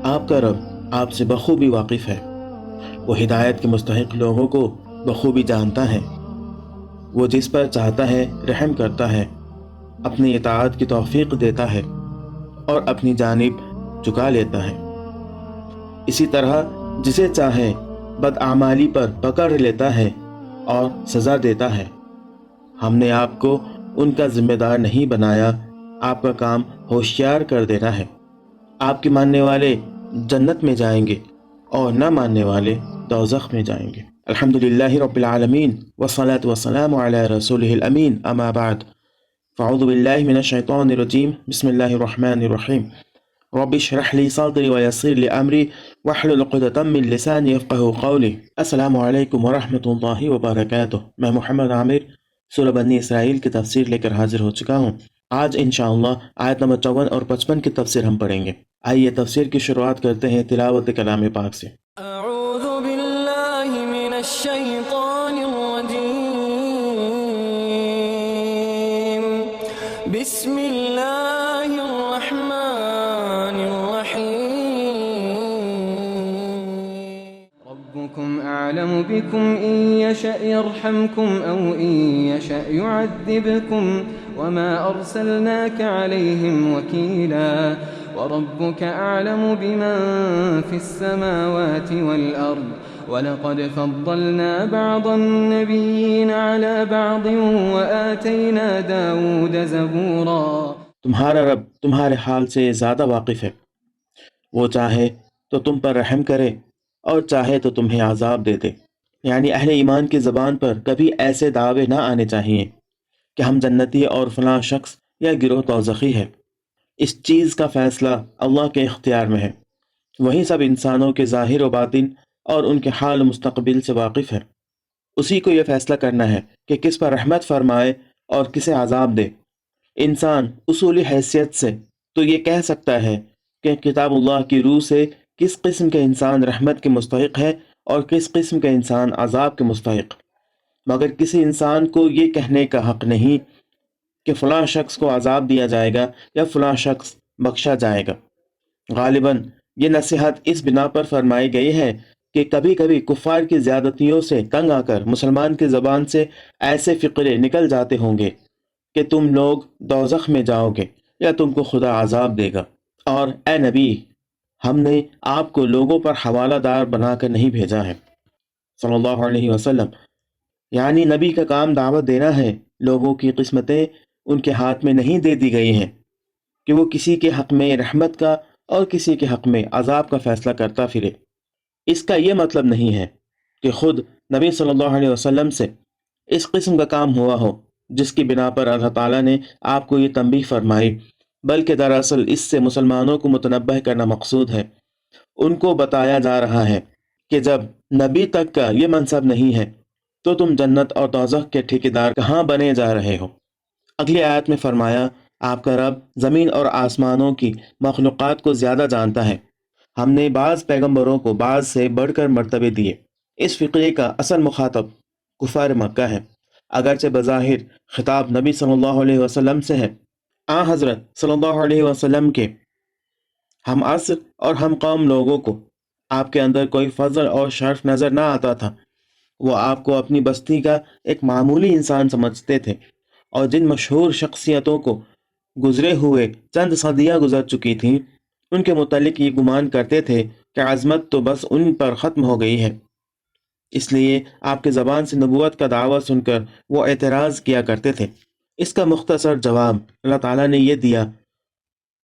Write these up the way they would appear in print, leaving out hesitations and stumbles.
آپ کا رب آپ سے بخوبی واقف ہے۔ وہ ہدایت کے مستحق لوگوں کو بخوبی جانتا ہے۔ وہ جس پر چاہتا ہے رحم کرتا ہے، اپنی اطاعت کی توفیق دیتا ہے اور اپنی جانب جھکا لیتا ہے۔ اسی طرح جسے چاہے بدعمالی پر پکڑ لیتا ہے اور سزا دیتا ہے۔ ہم نے آپ کو ان کا ذمہ دار نہیں بنایا، آپ کا کام ہوشیار کر دینا ہے۔ آپ کے ماننے والے جنت میں جائیں گے اور نہ ماننے والے دوزخ میں جائیں گے۔ الحمدللہ رب العالمین والصلاة والسلام علی رسولہ الامین، اما بعد فاعوذ باللہ من الشیطان الرجیم، بسم اللہ الرحمن الرحیم۔ رب اشرح لی صدری ویسر لی امری واحلل عقدۃ من لسانی یفقہوا قولی۔ السلام علیکم ورحمۃ اللہ وبرکاتہ۔ میں محمد عامر سورہ بنی اسرائیل کی تفسیر لے کر حاضر ہو چکا ہوں۔ آج انشاءاللہ آیت نمبر 54 اور 55 کی تفسیر ہم پڑھیں گے۔ آئیے تفسیر کی شروعات کرتے ہیں تلاوت کلام پاک سے۔ اعوذ باللہ من الشیطان الرجیم، بسم اللہ الرحمن الرحیم۔ ربکم اعلم بکم ان یشأ یرحمکم او ان یشأ یعذبکم وما ارسلناک علیہم وکیلا، وربك أعلم بمن في السماوات والأرض ولقد فضلنا بعض النبيين على بعض وآتينا داود زبورا۔ تمہارا رب تمہارے حال سے زیادہ واقف ہے۔ وہ چاہے تو تم پر رحم کرے اور چاہے تو تمہیں عذاب دے دے۔ یعنی اہل ایمان کی زبان پر کبھی ایسے دعوے نہ آنے چاہیے کہ ہم جنتی اور فلاں شخص یا گروہ دوزخی ہے۔ اس چیز کا فیصلہ اللہ کے اختیار میں ہے۔ وہی سب انسانوں کے ظاہر و باطن اور ان کے حال و مستقبل سے واقف ہے۔ اسی کو یہ فیصلہ کرنا ہے کہ کس پر رحمت فرمائے اور کسے عذاب دے۔ انسان اصولی حیثیت سے تو یہ کہہ سکتا ہے کہ کتاب اللہ کی روح سے کس قسم کے انسان رحمت کے مستحق ہے اور کس قسم کے انسان عذاب کے مستحق، مگر کسی انسان کو یہ کہنے کا حق نہیں کہ فلاں شخص کو عذاب دیا جائے گا یا فلاں شخص بخشا جائے گا۔ غالباً یہ نصیحت اس بنا پر فرمائی گئی ہے کہ کبھی کبھی کفار کی زیادتیوں سے تنگ آ کر مسلمان کی زبان سے ایسے فقرے نکل جاتے ہوں گے کہ تم لوگ دوزخ میں جاؤ گے یا تم کو خدا عذاب دے گا، اور اے نبی ہم نے آپ کو لوگوں پر حوالہ دار بنا کر نہیں بھیجا ہے صلی اللہ علیہ وسلم۔ یعنی نبی کا کام دعوت دینا ہے، لوگوں کی قسمتیں ان کے ہاتھ میں نہیں دے دی گئی ہیں کہ وہ کسی کے حق میں رحمت کا اور کسی کے حق میں عذاب کا فیصلہ کرتا پھرے۔ اس کا یہ مطلب نہیں ہے کہ خود نبی صلی اللہ علیہ وسلم سے اس قسم کا کام ہوا ہو جس کی بنا پر اللہ تعالیٰ نے آپ کو یہ تنبیہ فرمائی، بلکہ دراصل اس سے مسلمانوں کو متنبہ کرنا مقصود ہے۔ ان کو بتایا جا رہا ہے کہ جب نبی تک کا یہ منصب نہیں ہے تو تم جنت اور دوزخ کے ٹھیکیدار کہاں بنے جا رہے ہو۔ اگلی آیت میں فرمایا آپ کا رب زمین اور آسمانوں کی مخلوقات کو زیادہ جانتا ہے۔ ہم نے بعض پیغمبروں کو بعض سے بڑھ کر مرتبے دیے۔ اس فقرے کا اصل مخاطب کفار مکہ ہے، اگرچہ بظاہر خطاب نبی صلی اللہ علیہ وسلم سے ہے۔ حضرت صلی اللہ علیہ وسلم کے ہم عصر اور ہم قوم لوگوں کو آپ کے اندر کوئی فضل اور شرف نظر نہ آتا تھا۔ وہ آپ کو اپنی بستی کا ایک معمولی انسان سمجھتے تھے، اور جن مشہور شخصیتوں کو گزرے ہوئے چند صدیاں گزر چکی تھیں ان کے متعلق یہ گمان کرتے تھے کہ عظمت تو بس ان پر ختم ہو گئی ہے۔ اس لیے آپ کے زبان سے نبوت کا دعویٰ سن کر وہ اعتراض کیا کرتے تھے۔ اس کا مختصر جواب اللہ تعالیٰ نے یہ دیا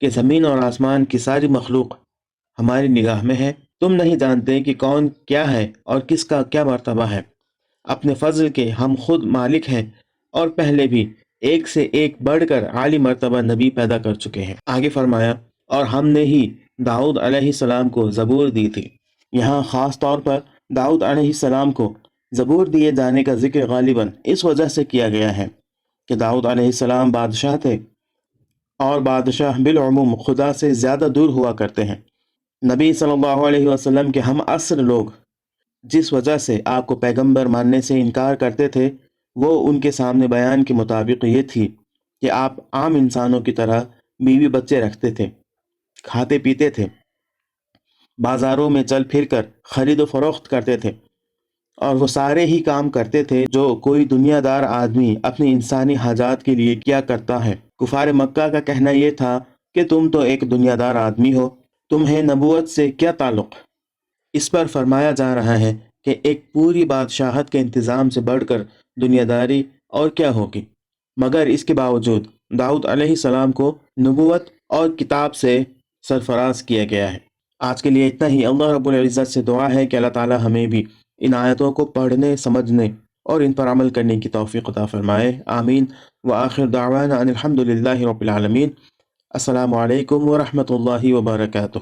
کہ زمین اور آسمان کی ساری مخلوق ہماری نگاہ میں ہے، تم نہیں جانتے کہ کون کیا ہے اور کس کا کیا مرتبہ ہے۔ اپنے فضل کے ہم خود مالک ہیں اور پہلے بھی ایک سے ایک بڑھ کر عالی مرتبہ نبی پیدا کر چکے ہیں۔ آگے فرمایا اور ہم نے ہی داؤد علیہ السلام کو زبور دی تھی۔ یہاں خاص طور پر داؤد علیہ السلام کو زبور دیے جانے کا ذکر غالباً اس وجہ سے کیا گیا ہے کہ داؤد علیہ السلام بادشاہ تھے، اور بادشاہ بالعموم خدا سے زیادہ دور ہوا کرتے ہیں۔ نبی صلی اللہ علیہ وسلم کے ہم عصر لوگ جس وجہ سے آپ کو پیغمبر ماننے سے انکار کرتے تھے وہ ان کے سامنے بیان کے مطابق یہ تھی کہ آپ عام انسانوں کی طرح بیوی بچے رکھتے تھے، کھاتے پیتے تھے، بازاروں میں چل پھر کر خرید و فروخت کرتے تھے، اور وہ سارے ہی کام کرتے تھے جو کوئی دنیا دار آدمی اپنی انسانی حاجات کے لیے کیا کرتا ہے۔ کفار مکہ کا کہنا یہ تھا کہ تم تو ایک دنیا دار آدمی ہو، تمہیں نبوت سے کیا تعلق؟ اس پر فرمایا جا رہا ہے کہ ایک پوری بادشاہت کے انتظام سے بڑھ کر دنیا داری اور کیا ہوگی، مگر اس کے باوجود داؤد علیہ السلام کو نبوت اور کتاب سے سرفراز کیا گیا ہے۔ آج کے لیے اتنا ہی۔ اللہ رب العزت سے دعا ہے کہ اللہ تعالی ہمیں بھی ان آیتوں کو پڑھنے، سمجھنے اور ان پر عمل کرنے کی توفیق عطا فرمائے، آمین۔ وآخر دعوانا ان الحمد للہ رب العالمین۔ السلام علیکم ورحمۃ اللہ وبرکاتہ۔